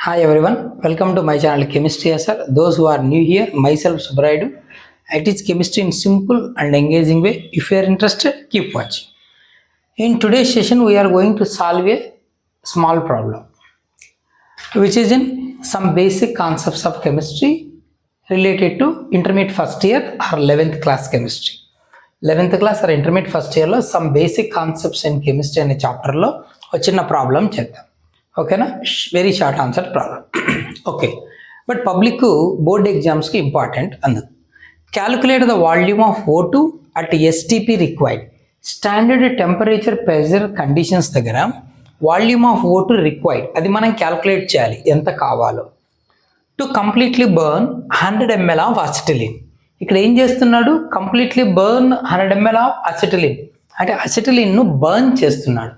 Hi everyone, welcome to my channel Chemistry Sir. Those who are new here, myself Subraidu. I teach chemistry in simple and engaging way. If you are interested, keep watching. In today's session, we are going to solve a small problem, which is in some basic concepts of chemistry related to intermediate first year or 11th class chemistry. 11th class or intermediate first year లో some basic concepts in chemistry అనే చాప్టర్లో ఒక చిన్న problem చేద్దాం. ఓకేనా, very short answer problem. Okay, but public board ఎగ్జామ్స్కి important అందుకు. Calculate the volume of O2 at STP required. Standard temperature pressure conditions దగ్గర వాల్యూమ్ ఆఫ్ O2 రిక్వైర్డ్ అది మనం క్యాలిక్యులేట్ చేయాలి ఎంత కావాలో. To completely burn 100 ml of acetylene. ఇక్కడ ఏం చేస్తున్నాడు? Completely burn 100 ml of acetylene అంటే అసిటిలిన్ను బర్న్ చేస్తున్నాడు.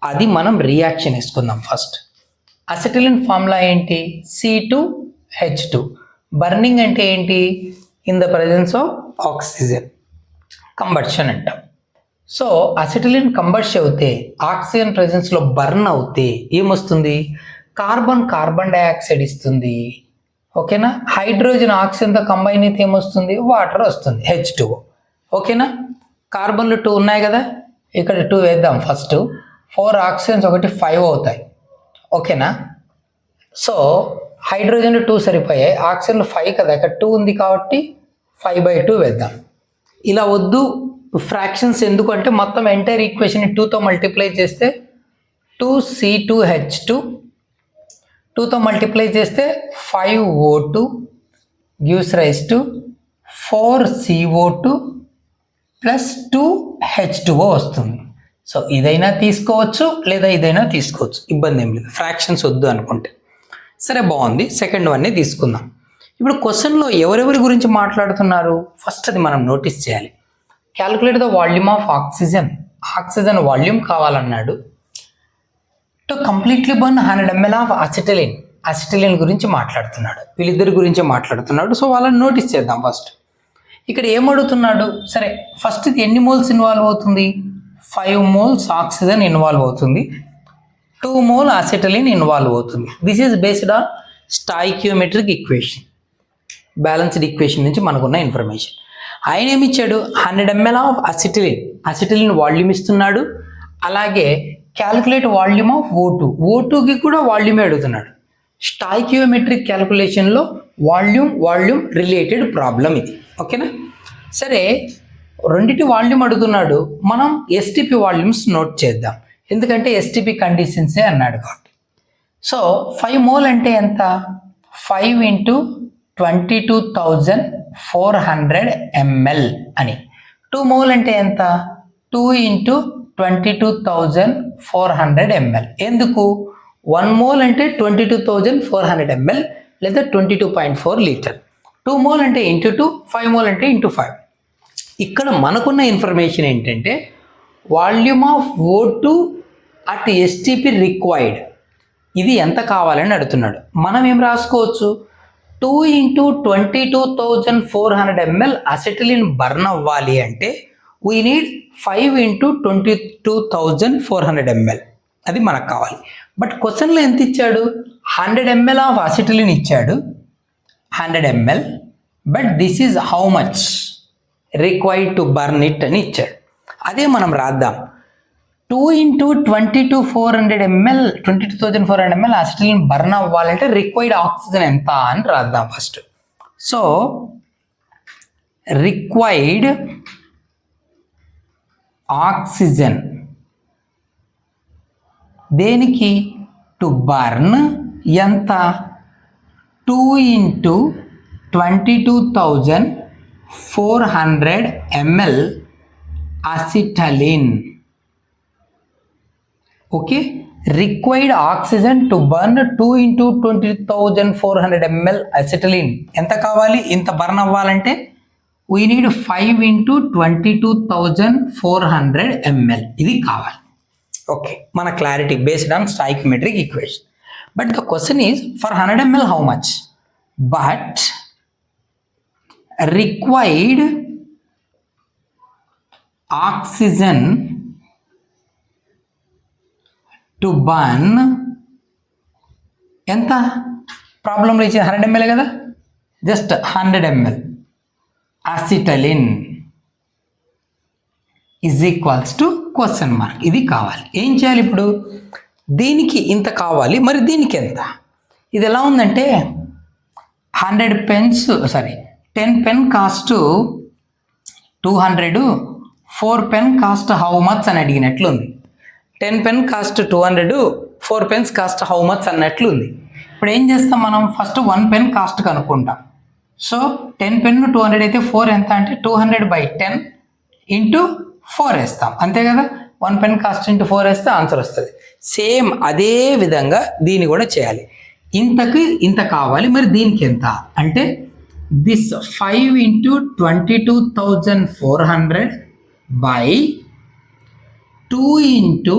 అది మనం రియాక్షన్ వేసుకుందాం. ఫస్ట్ అసిటిలిన్ ఫార్ములా ఏంటి? C2H2. బర్నింగ్ అంటే ఏంటి? In the presence of oxygen, combustion అంటాం. సో అసిటిలిన్ కంబషన్ అవుతే ఆక్సిజన్ ప్రెజెన్స్లో బర్న్ అవుతే ఏమొస్తుంది? కార్బన్ డైఆక్సైడ్ ఇస్తుంది. ఓకేనా, హైడ్రోజన్ ఆక్సిజన్తో కంబైన్ అయితే ఏమొస్తుంది? వాటర్ వస్తుంది, H2O. ఓకేనా, కార్బన్లు 2 ఉన్నాయి కదా, ఇక్కడ 2 వేద్దాం. ఫస్ట్ 4 ఆక్సిజన్స్ ఒకటి 5 అవుతాయి. ఓకేనా, సో హైడ్రోజన్లు 2 సరిపోయాయి, ఆక్సిజన్లు 5 కదా, ఇక్కడ 2 ఉంది కాబట్టి 5/2 వేద్దాం. ఇలా వద్దు ఫ్రాక్షన్స్, ఎందుకంటే మొత్తం ఎంటైర్ ఈక్వేషన్ 2తో మల్టిప్లై చేస్తే 2C2H2, 2తో మల్టిప్లై చేస్తే 5O2 gives rise to 4CO2 plus 2H2O వస్తుంది. సో ఇదైనా తీసుకోవచ్చు లేదా ఇదైనా తీసుకోవచ్చు, ఇబ్బంది ఏం లేదు. ఫ్రాక్షన్స్ వద్దు అనుకుంటే సరే, బాగుంది. సెకండ్ వన్నే తీసుకుందాం. ఇప్పుడు క్వశ్చన్లో ఎవరెవరి గురించి మాట్లాడుతున్నారు? ఫస్ట్ అది మనం నోటీస్ చేయాలి. Calculate the volume of oxygen. Oxygen volume కావాలన్నాడు. To completely burn 100 ml of acetylene. Acetylene గురించి మాట్లాడుతున్నాడు, వీళ్ళిద్దరి గురించి మాట్లాడుతున్నాడు. సో వాళ్ళని నోటీస్ చేద్దాం. ఫస్ట్ ఇక్కడ ఏమడుగుతున్నాడు? సరే, ఫస్ట్ ఇది ఎన్ని మోల్స్ ఇన్వాల్వ్ అవుతుంది? 5 moles ఆక్సిజన్ ఇన్వాల్వ్ అవుతుంది, 2 mole అసిటిలిన్ ఇన్వాల్వ్ అవుతుంది. This is based on stoichiometric equation, balanced equation నుంచి మనకున్న ఇన్ఫర్మేషన్. ఆయన ఏమి ఇచ్చాడు? 100 ml of acetylene, acetylene volume ఇస్తున్నాడు. అలాగే క్యాలిక్యులేట్ వాల్యూమ్ ఆఫ్ O2కి కూడా వాల్యూమే అడుగుతున్నాడు. స్టాయికియోమెట్రిక్ క్యాలిక్యులేషన్లో వాల్యూమ్ రిలేటెడ్ ప్రాబ్లం ఇది. ఓకేనా, సరే రెండిటి వాల్యూమ్ అడుగుతున్నాడు. మనం ఎస్టీపీ వాల్యూమ్స్ నోట్ చేద్దాం, ఎందుకంటే ఎస్టీపీ కండిషన్సే అన్నాడు కాబట్టి. సో 5 mole అంటే ఎంత? 5 × 22,400 ml అని. 2 mole అంటే ఎంత? 2 × 22,400 ml. ఎందుకు? 1 mole అంటే 22,400 ml లేదా 22.4 లీటర్. 2 mole అంటే ఇంటూ 2, 5 mole అంటే ఇంటూ 5. ఇక్కడ మనకున్న ఇన్ఫర్మేషన్ ఏంటంటే volume of O2 at STP required, ఇది ఎంత కావాలని అడుగుతున్నాడు. మనం ఏం రాసుకోవచ్చు? 2 × 22,400 ml అసిటిలిన్ బర్న్ అవ్వాలి అంటే వీ నీడ్ 5 × 22,400 ml. అది మనకు కావాలి. బట్ క్వశ్చన్లో ఎంత ఇచ్చాడు? 100 ml ఆఫ్ అసిటిలిన్ ఇచ్చాడు, 100 ml. But this is how much required to burn it అని ఇచ్చాడు. అదే మనం రాద్దాం. 2 × 22,400 ml, 22,400 ml అసిటిలిన్ బర్న్ అవ్వాలంటే రిక్వైర్డ్ ఆక్సిజన్ ఎంత అని రాద్దాం ఫస్ట్. సో రిక్వైర్డ్ ఆక్సిజన్ దేనికి? టు బర్న్ ఎంత? 2 × 22,400 ml acetylene. Okay, required oxygen to burn 2 × 22,400 ml acetylene ఎంత కావాలి? ఇంత బర్న్ అవ్వాలంటే వీ నీడ్ 5 × 22,400 ml. ఇది కావాలి. ఓకే, మన clarity based on stoichiometric equation. But the question is for 100 ml how much? But required oxygen to burn ఎంత ప్రాబ్లంలో ఇచ్చింది 100 ml కదా, just 100 ml acetylene is equals to question mark. ఇది కావాలి. ఏం చేయాలి ఇప్పుడు? దీనికి ఇంత కావాలి, మరి దీనికి ఎంత? ఇది ఎలా ఉందంటే 10 pen cost 200, 4 pen cost how much అని అడిగినట్లుంది. 10 pen cost 200, 4 pens cost how much అన్నట్లుంది. ఇప్పుడు ఏం చేస్తాం మనం? ఫస్ట్ 1 పెన్ కాస్ట్ కనుక్కుంటాం. సో 10 పెన్ 200 అయితే 4 ఎంత అంటే 200/10 ఇంటూ 4 వేస్తాం, అంతే కదా. 1 పెన్ కాస్ట్ ఇంటూ 4 వేస్తే ఆన్సర్ వస్తుంది. సేమ్ అదే విధంగా దీన్ని కూడా చేయాలి. ఇంతకు ఇంత కావాలి, మరి దీనికి ఎంత అంటే this 5 into 22,400 by 2 into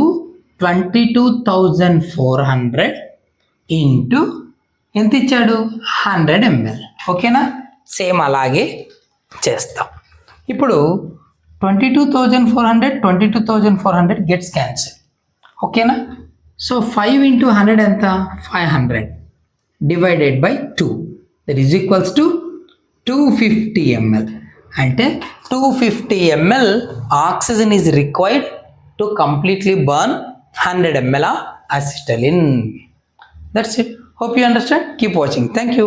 22,400 into ఎంత ఇచ్చాడు? 100 ml. ఓకేనా? సేమ్ అలాగే చేస్తాం. ఇప్పుడు 22,400 గెట్స్ క్యాన్సిల్. ఓకేనా? సో 5 ఇంటూ 100 ఎంత? 500 divided by 2 that is equals to 250 ml. అంటే 250 ml oxygen is required to completely burn 100 ml acetylene. That's it. Hope you understand. Keep watching. Thank you.